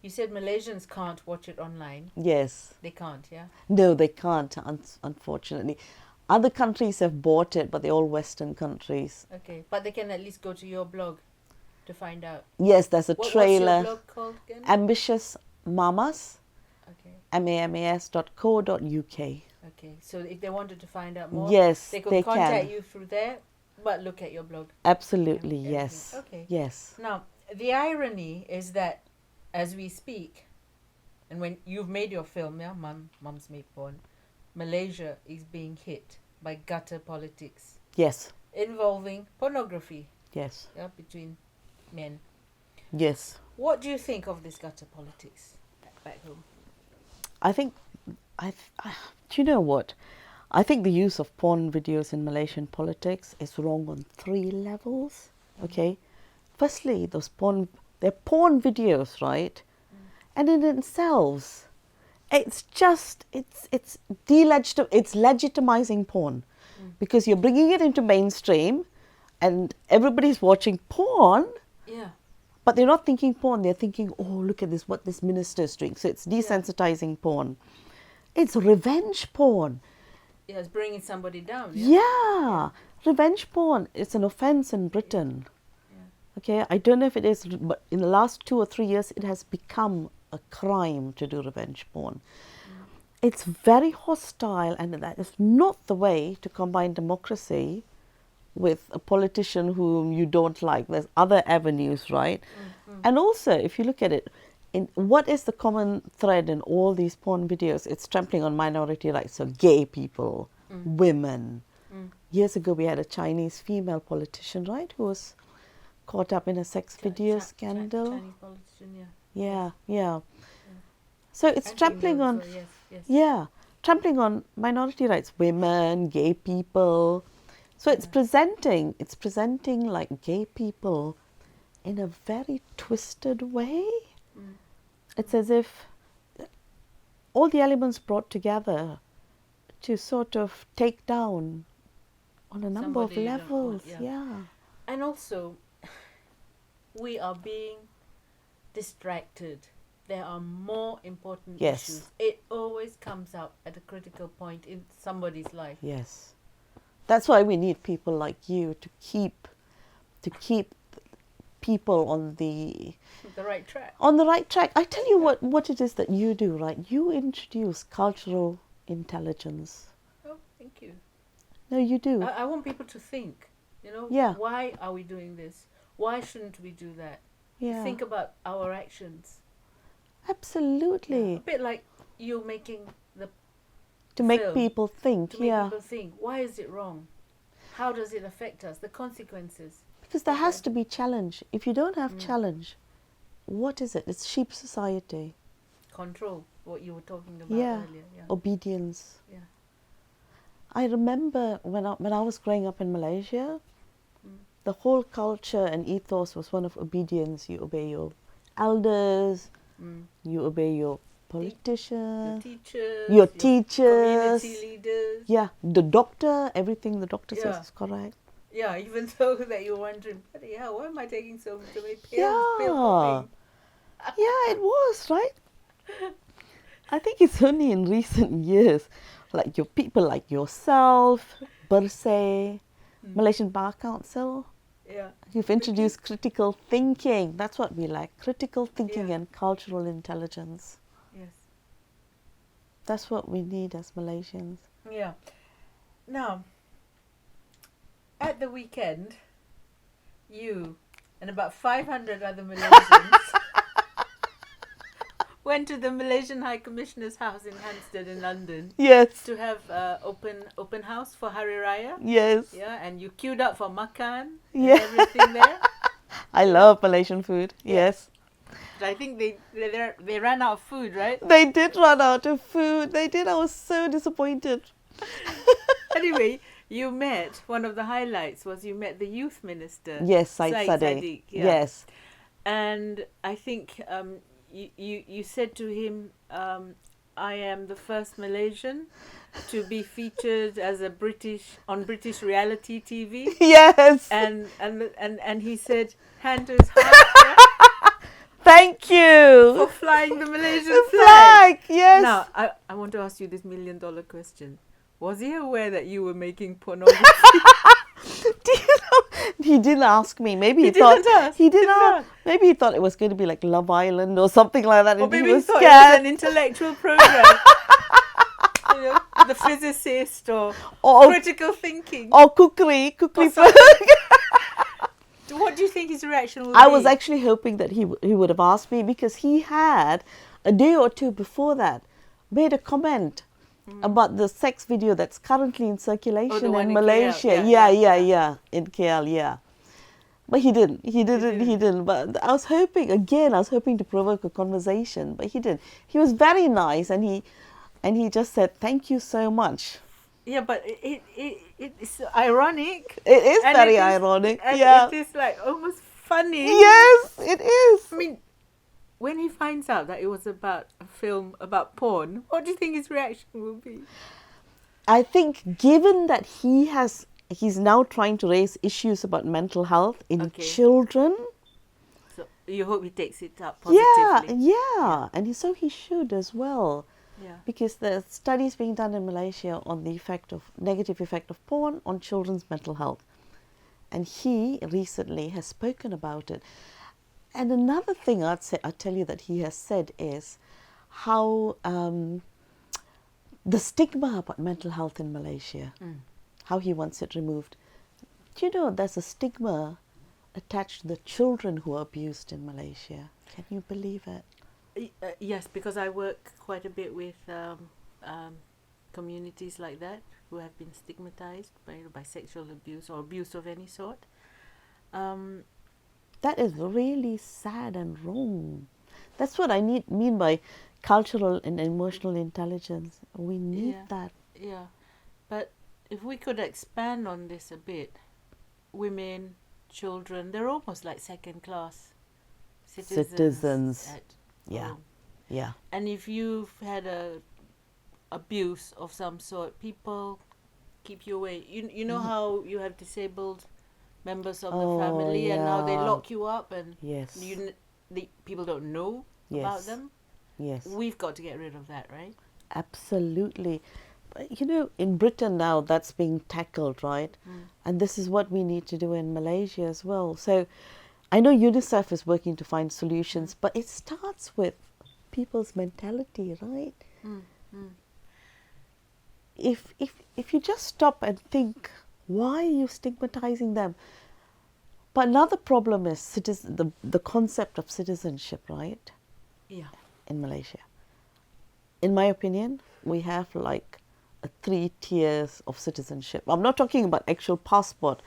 You said Malaysians can't watch it online. Yes. They can't, yeah? No, they can't, unfortunately. Other countries have bought it, but they're all Western countries. Okay, but they can at least go to your blog to find out. Yes, there's a What's your trailer. blog called again? Ambitious Mamas, Okay. mamas.co.uk. Okay, so if they wanted to find out more, Yes, they could they contact can. you through there, but look at your blog. Absolutely, Yeah, yes. okay. Yes. Now, the irony is that as we speak, and when you've made your film, yeah, Mum's Made Porn, Malaysia is being hit by gutter politics Yes. involving pornography, Yes. yeah, between men. Yes. What do you think of this gutter politics back home? I think, do you know what? I think the use of porn videos in Malaysian politics is wrong on 3 levels. Okay, firstly, they're porn videos, right? And in themselves, it's legitimizing porn, because you're bringing it into mainstream, and everybody's watching porn. Yeah. But they're not thinking porn, they're thinking, oh, look at this, what this minister is doing. So it's desensitizing porn. It's revenge porn. Yeah, it's bringing somebody down. Yeah. Revenge porn. It's an offense in Britain. Yeah. Okay, I don't know if it is, but in the last 2 or 3 years, it has become a crime to do revenge porn. It's very hostile, and that is not the way to combine democracy with a politician whom you don't like. There's other avenues, right? And also, if you look at it, what is the common thread in all these porn videos? It's trampling on minority rights, so gay people, women. Years ago, we had a Chinese female politician, right, who was caught up in a sex video scandal. Chinese politician, yeah. Yeah. So it's And trampling female on, as well, yes. yeah, trampling on minority rights, women, gay people. So it's presenting like gay people in a very twisted way. It's as if all the elements brought together to sort of take down on a number of Somebody you don't levels. want, Yeah. And also, we are being distracted. There are more important Yes. issues. It always comes up at a critical point in somebody's life. Yes. That's why we need people like you to keep people on the right track. I tell you what it is that you do, right? You introduce cultural intelligence. Oh, thank you. No, you do. I want people to think, Yeah. why are we doing this? Why shouldn't we do that? Yeah. Think about our actions. Absolutely. A bit like you making the To make film, people think, to make yeah. people think, why is it wrong? How does it affect us? The consequences. Because there has to be challenge. If you don't have challenge, what is it? It's sheep society. Control, what you were talking about Yeah. earlier. Yeah. Obedience. Yeah. I remember when I was growing up in Malaysia, the whole culture and ethos was one of obedience. You obey your elders, you obey your politicians, Your teachers. teachers. Community leaders. Yeah, the doctor, everything the doctor says Yeah. is correct. Yeah, even though that you're wondering, bloody hell, why am I taking so many pills? Yeah. Pill popping? Yeah, it was, right? I think it's only in recent years, like your people like yourself, Bersih, Malaysian Bar Council, Yeah. you've introduced critical thinking. That's what we like, critical thinking Yeah. and cultural intelligence. Yes. That's what we need as Malaysians. Yeah. Now, at the weekend, you and about 500 other Malaysians went to the Malaysian High Commissioner's house in Hampstead in London Yes, to have open house for Hari Raya. yes. Yeah, and you queued up for makan Yeah. and everything there. I love Malaysian food. Yeah. Yes. But I think they ran out of food, right? They did run out of food. They did. I was so disappointed. Anyway, you met, one of the highlights was you met the youth minister. Yes, Syed Syed Saddiq. Saddiq, yeah. Yes. And I think you said to him, I am the first Malaysian to be featured as on British reality TV. Yes. And he said, hand to his heart, yeah, Thank you. for flying the Malaysian The flag. flag, yes. Now, I want to ask you this million-dollar question. Was he aware that you were making pornography? Do you know? He didn't ask me. Maybe he didn't thought ask. he didn't. Didn't ask. Maybe he thought it was going to be like Love Island or something like that, Or and maybe he was thought it was scared. an intellectual program. You know, the physicist or critical thinking. Or cookery. What do you think his reaction would be? I was actually hoping that he would have asked me, because he had a day or two before that made a comment about the sex video that's currently in circulation in Malaysia. KL. In KL, yeah. But he didn't. But I was hoping to provoke a conversation, but he didn't. He was very nice, and he just said, "Thank you so much." Yeah, but it's ironic. It is And very it is- ironic. and Yeah. it is like almost funny. Yes, it is. I mean, when he finds out that it was about a film about porn, what do you think his reaction will be? I think, given that he's now trying to raise issues about mental health in children. So you hope he takes it up positively. Yeah. And so he should as well. Yeah. Because the studies being done in Malaysia on the negative effect of porn on children's mental health. And he recently has spoken about it. And another thing I'd tell you that he has said is how the stigma about mental health in Malaysia, how he wants it removed. Do you know there's a stigma attached to the children who are abused in Malaysia? Can you believe it? Yes, because I work quite a bit with communities like that who have been stigmatized by sexual abuse or abuse of any sort. That is really sad and wrong. That's what I mean by cultural and emotional intelligence. We need that. Yeah, but if we could expand on this a bit, women, children, they're almost like second-class citizens. Yeah. And if you've had a abuse of some sort, people keep you away. You know how you have disabled members of the family, and now they lock you up, and the people don't know about them. Yes. We've got to get rid of that, right? Absolutely. But, you know, in Britain now that's being tackled, right? And this is what we need to do in Malaysia as well. So I know UNICEF is working to find solutions, but it starts with people's mentality, right? If you just stop and think, why are you stigmatizing them? But another problem is the concept of citizenship, right? Yeah. In Malaysia. In my opinion, we have like 3 tiers of citizenship. I'm not talking about actual passport.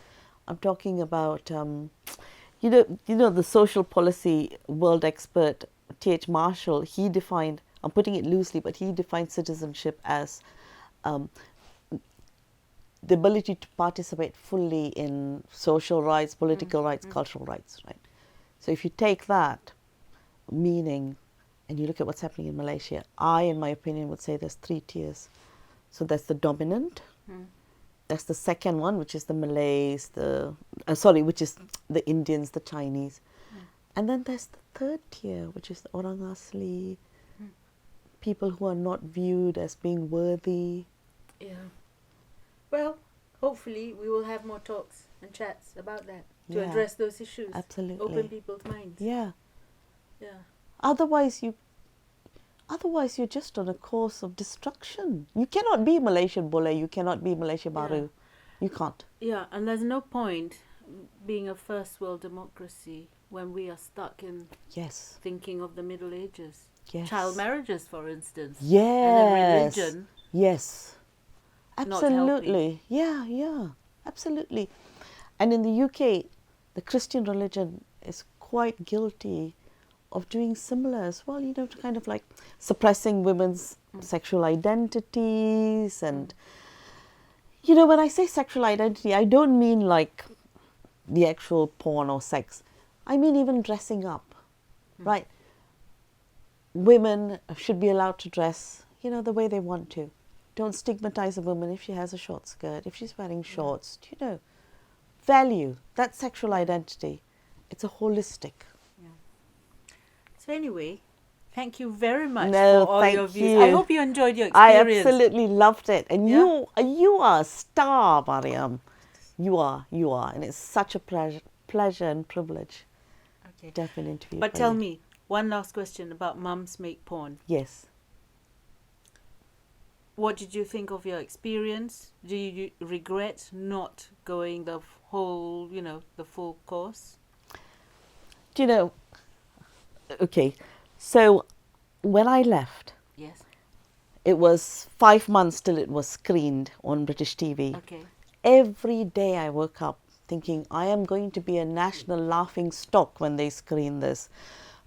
I'm talking about, you know, the social policy world expert, T.H. Marshall, he defined, I'm putting it loosely, but he defined citizenship as the ability to participate fully in social rights, political rights, cultural rights, right? So if you take that meaning and you look at what's happening in Malaysia, in my opinion, would say there's 3 tiers. So there's the dominant, that's the second one, which is the Malays, which is the Indians, the Chinese. And then there's the third tier, which is the Orang Asli, people who are not viewed as being worthy. Yeah. Well, hopefully we will have more talks and chats about that to address those issues. Absolutely. Open people's minds. Yeah. Yeah. Otherwise you're just on a course of destruction. You cannot be Malaysian Boleh, you cannot be Malaysia Baru. You can't. Yeah, and there's no point being a first world democracy when we are stuck in thinking of the Middle Ages. Yes. Child marriages, for instance. Yes. And then religion. Yes. Not Absolutely. Yeah. Absolutely. And in the UK, the Christian religion is quite guilty of doing similar as well, you know, to kind of like suppressing women's sexual identities. And, you know, when I say sexual identity, I don't mean like the actual porn or sex. I mean even dressing up, right? Women should be allowed to dress, you know, the way they want to. Don't stigmatize a woman if she has a short skirt, if she's wearing shorts. Do you know? Value, that's sexual identity. It's a holistic. So anyway, Thank you very much No, for all thank your views. you. I hope you enjoyed your I experience. absolutely loved it. And Yeah? you are a star, Mariam. You are. And it's such a pleasure and privilege Okay. to have an interview But for tell you. me, one last question about mums make porn. Yes. What did you think of your experience? Do you regret not going the whole, the full course? Do you know, okay, so when I left, Yes. it was 5 months till it was screened on British TV. Okay. Every day I woke up thinking, I am going to be a national laughing stock when they screen this.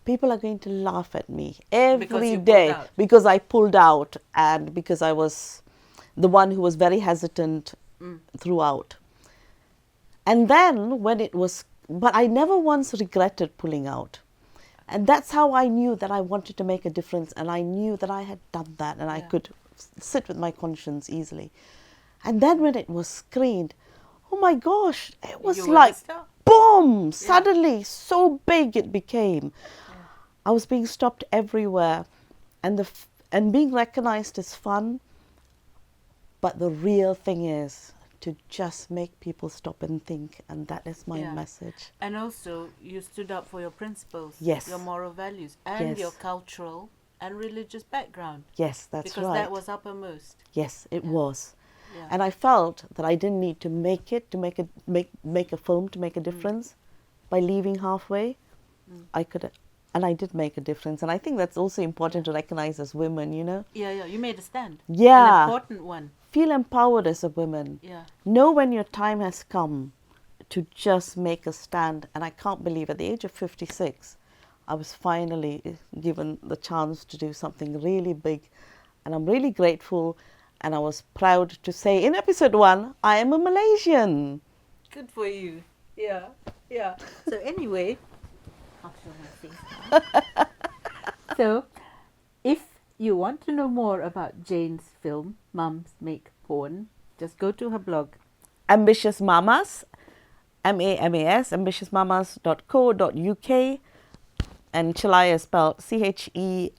People are going to laugh at me every you pulled day out. because I pulled out and because I was the one who was very hesitant throughout. And then when it was, but I never once regretted pulling out. And that's how I knew that I wanted to make a difference, and I knew that I had done that and I could sit with my conscience easily. And then when it was screened, oh my gosh, it was like boom, suddenly so big it became. I was being stopped everywhere, and and being recognized is fun, but the real thing is to just make people stop and think, and that is my message. And also, you stood up for your principles, Yes. your moral values, and Yes. your cultural and religious background. Yes, that's because right. That was uppermost. Yes, it was. Yeah. And I felt that I didn't need to make it, to make a film to make a difference. By leaving halfway, I could, and I did make a difference. And I think that's also important to recognize as women, you know. Yeah, you made a stand. Yeah. An important one. Feel empowered as a woman. Yeah. Know when your time has come to just make a stand. And I can't believe at the age of 56, I was finally given the chance to do something really big. And I'm really grateful. And I was proud to say in episode 1, I am a Malaysian. Good for you. Yeah. So anyway, I'll show my face now. So, if you want to know more about Jane's film, Mums Make Porn, just go to her blog. Ambitious Mamas, MAMAS, ambitiousmamas.co.uk, and Chelliah is spelled CHELLIAH.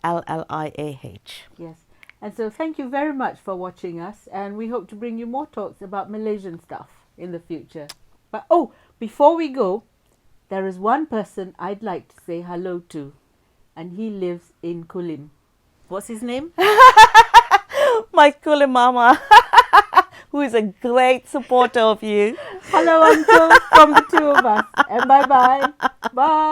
Yes. And so thank you very much for watching us, and we hope to bring you more talks about Malaysian stuff in the future. But before we go, there is one person I'd like to say hello to, and he lives in Kulim. What's his name? My Kulim Mama, who is a great supporter of you. Hello, Uncle, from the two of us. And bye-bye. Bye.